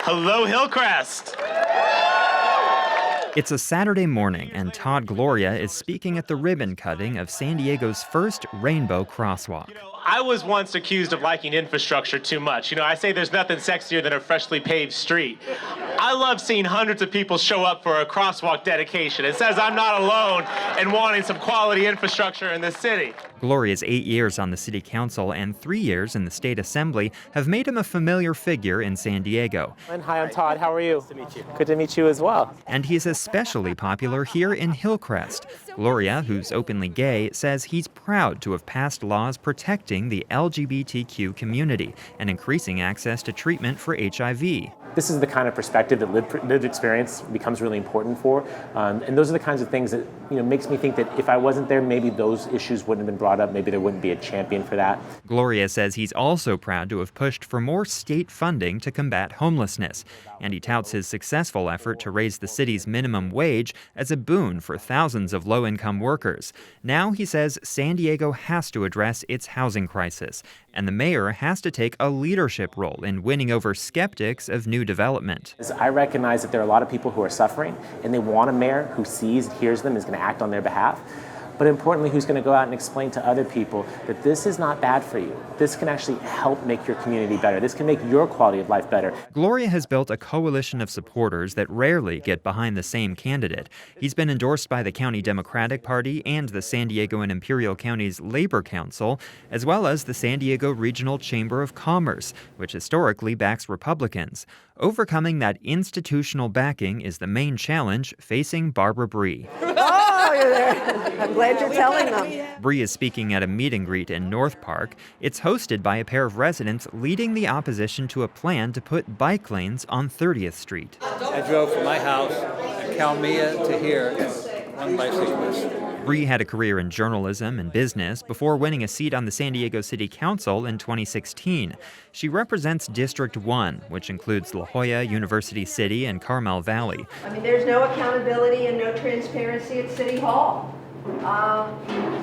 Hello, Hillcrest. It's a Saturday morning, and Todd Gloria is speaking at the ribbon cutting of San Diego's first rainbow crosswalk. I was once accused of liking infrastructure too much. I say there's nothing sexier than a freshly paved street. I love seeing hundreds of people show up for a crosswalk dedication. It says I'm not alone in wanting some quality infrastructure in this city. Gloria's 8 years on the city council and 3 years in the state assembly have made him a familiar figure in San Diego. Hi, I'm Todd. How are you? Nice to meet you. Good to meet you as well. And he's especially popular here in Hillcrest. Gloria, who's openly gay, says he's proud to have passed laws protecting the LGBTQ community and increasing access to treatment for HIV. This is the kind of perspective that lived experience becomes really important for. And those are the kinds of things that makes me think that if I wasn't there, maybe those issues wouldn't have been brought up. Maybe there wouldn't be a champion for that. Gloria says he's also proud to have pushed for more state funding to combat homelessness. And he touts his successful effort to raise the city's minimum wage as a boon for thousands of low-income workers. Now he says San Diego has to address its housing crisis, and the mayor has to take a leadership role in winning over skeptics of new development. I recognize that there are a lot of people who are suffering, and they want a mayor who sees and hears them, is going to act on their behalf. But importantly, who's going to go out and explain to other people that this is not bad for you. This can actually help make your community better. This can make your quality of life better. Gloria has built a coalition of supporters that rarely get behind the same candidate. He's been endorsed by the County Democratic Party and the San Diego and Imperial Counties Labor Council, as well as the San Diego Regional Chamber of Commerce, which historically backs Republicans. Overcoming that institutional backing is the main challenge facing Barbara Bree. Oh, you're there. I'm glad you're telling them. Bree is speaking at a meet and greet in North Park. It's hosted by a pair of residents leading the opposition to a plan to put bike lanes on 30th Street. I drove from my house at Calmia to here, one bicyclist. Bree had a career in journalism and business before winning a seat on the San Diego City Council in 2016. She represents District 1, which includes La Jolla, University City, and Carmel Valley. There's no accountability and no transparency at City Hall.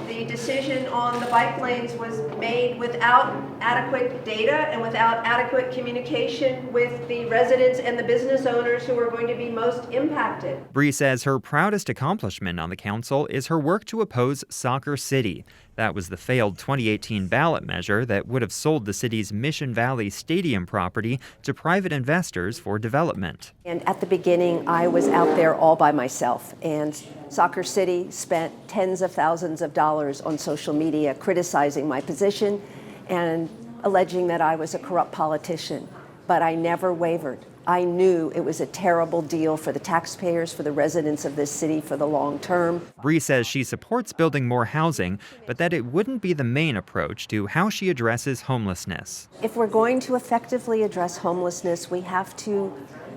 The decision on the bike lanes was made without adequate data and without adequate communication with the residents and the business owners who are going to be most impacted. Bree says her proudest accomplishment on the council is her work to oppose Soccer City. That was the failed 2018 ballot measure that would have sold the city's Mission Valley Stadium property to private investors for development. And at the beginning, I was out there all by myself, and Soccer City spent tens of thousands of dollars on social media criticizing my position and alleging that I was a corrupt politician. But I never wavered. I knew it was a terrible deal for the taxpayers, for the residents of this city for the long term. Bree says she supports building more housing, but that it wouldn't be the main approach to how she addresses homelessness. If we're going to effectively address homelessness, we have to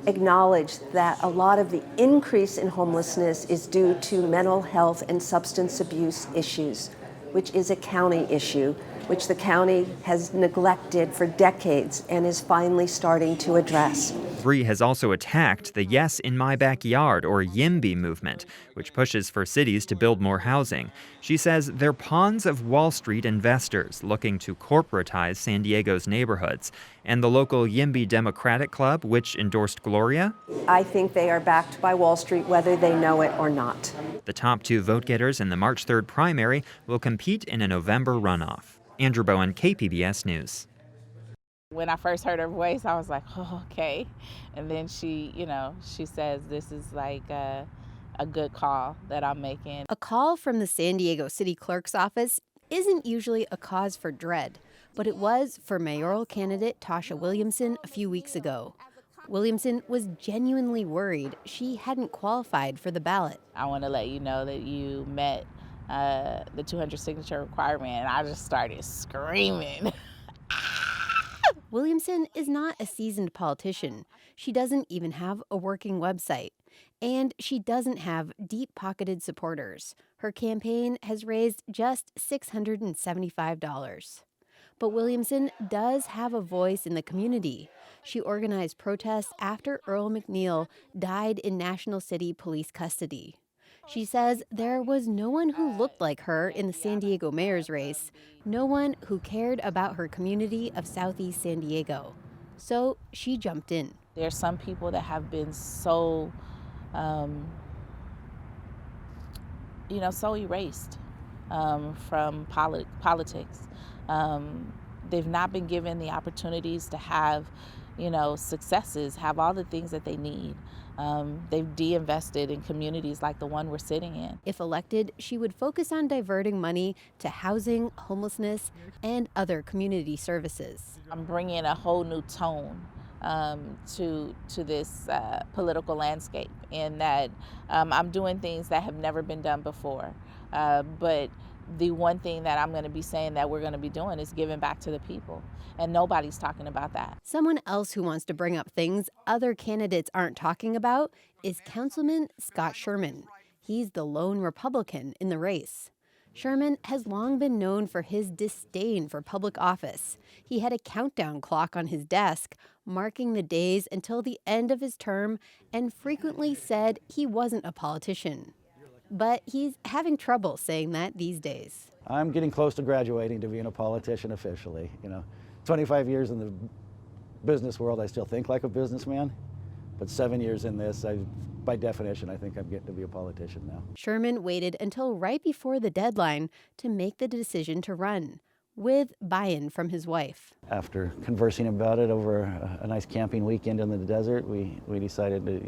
acknowledge that a lot of the increase in homelessness is due to mental health and substance abuse issues, which is a county issue, which the county has neglected for decades and is finally starting to address. Bree has also attacked the Yes in My Backyard, or YIMBY movement, which pushes for cities to build more housing. She says they're pawns of Wall Street investors looking to corporatize San Diego's neighborhoods. And the local YIMBY Democratic Club, which endorsed Gloria? I think they are backed by Wall Street, whether they know it or not. The top two vote-getters in the March 3rd primary will compete in a November runoff. Andrew Bowen, KPBS News. When I first heard her voice, I was like, oh, okay. And then she says this is like a good call that I'm making. A call from the San Diego City Clerk's office isn't usually a cause for dread, but it was for mayoral candidate Tasha Williamson a few weeks ago. Williamson was genuinely worried she hadn't qualified for the ballot. I want to let you know that you met the 200 signature requirement, and I just started screaming. Williamson is not a seasoned politician. She doesn't even have a working website. And she doesn't have deep-pocketed supporters. Her campaign has raised just $675. But Williamson does have a voice in the community. She organized protests after Earl McNeil died in National City police custody. She says there was no one who looked like her in the San Diego mayor's race, no one who cared about her community of Southeast San Diego. So she jumped in. There are some people that have been so, so erased from politics. They've not been given the opportunities to have, successes, have all the things that they need. They've de-invested in communities like the one we're sitting in. If elected, she would focus on diverting money to housing, homelessness, and other community services. I'm bringing a whole new tone to this political landscape, in that I'm doing things that have never been done before. But the one thing that I'm going to be saying that we're going to be doing is giving back to the people. And nobody's talking about that. Someone else who wants to bring up things other candidates aren't talking about is Councilman Scott Sherman. He's the lone Republican in the race. Sherman has long been known for his disdain for public office. He had a countdown clock on his desk, marking the days until the end of his term, and frequently said he wasn't a politician. But he's having trouble saying that these days. I'm getting close to graduating to being a politician officially. 25 years in the business world, I still think like a businessman. But 7 years in this, by definition, I think I'm getting to be a politician now. Sherman waited until right before the deadline to make the decision to run, with buy-in from his wife. After conversing about it over a nice camping weekend in the desert, we decided to,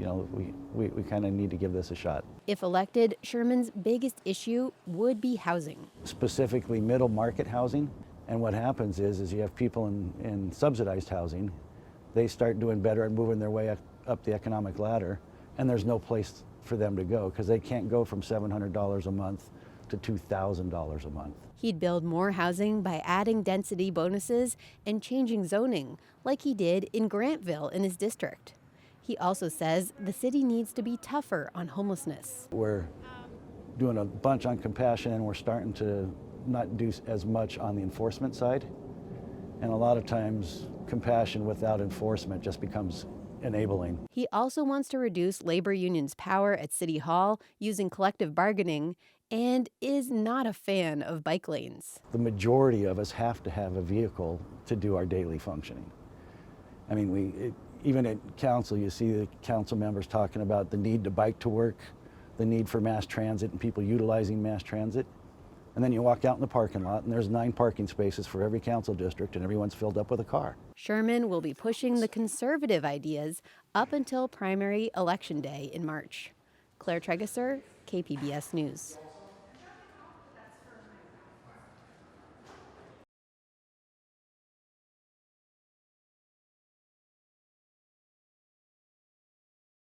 we kind of need to give this a shot. If elected, Sherman's biggest issue would be housing. Specifically middle market housing. And what happens is you have people in subsidized housing, they start doing better at moving their way up the economic ladder, and there's no place for them to go because they can't go from $700 a month to $2,000 a month. He'd build more housing by adding density bonuses and changing zoning, like he did in Grantville in his district. He also says the city needs to be tougher on homelessness. We're doing a bunch on compassion, and we're starting to not do as much on the enforcement side. And a lot of times, compassion without enforcement just becomes enabling. He also wants to reduce labor unions' power at City Hall using collective bargaining, and is not a fan of bike lanes. The majority of us have to have a vehicle to do our daily functioning. I mean, even at council, you see the council members talking about the need to bike to work, the need for mass transit and people utilizing mass transit. And then you walk out in the parking lot and there's 9 parking spaces for every council district and everyone's filled up with a car. Sherman will be pushing the conservative ideas up until primary election day in March. Claire Tregesser, KPBS News.